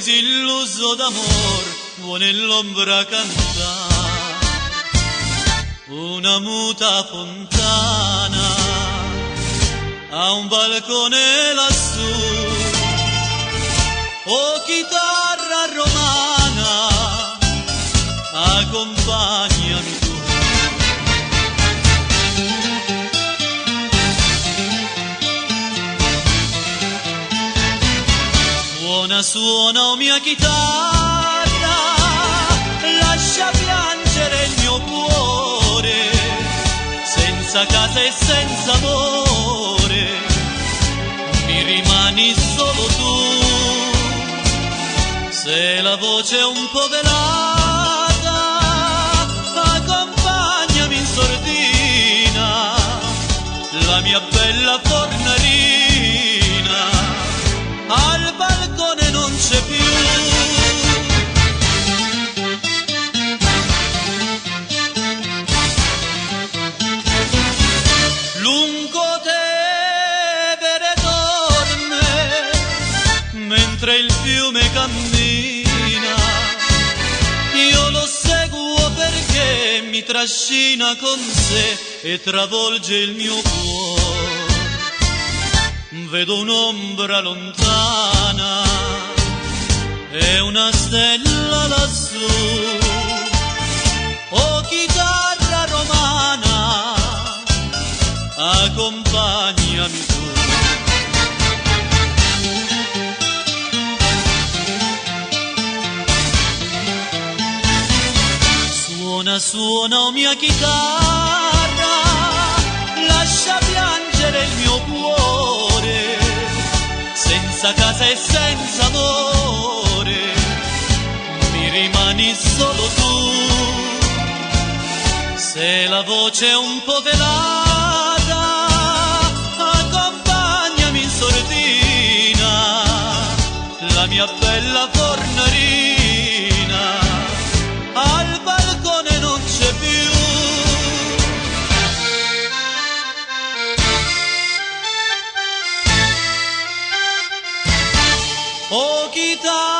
disilluso d'amor vuoi nell'ombra cantare una muta fontana a un balcone lassù. Oh, chitarra romana, accompagnami tu. Suona, suona, oh mia chitarra, lascia piangere il mio cuore, senza casa e senza amore, mi rimani solo tu. Se la voce è un po' velata, accompagnami in sordina, la mia bella fornarina, al balcone non c'è più. Lungo Tevere dorme, mentre il fiume cammina, io lo seguo perché mi trascina con sé e travolge il mio cuore. Vedo un'ombra lontana e una stella lassù. Oh, chitarra romana, accompagnami tu. Suona, suona, oh mia chitarra, lascia piangere il mio cuore, senza casa e senza amore, mi rimani solo tu. Se la voce è un po' velata, accompagnami in sordina, la mia bella fornarina, al balcone non c'è più. Oh, chitarra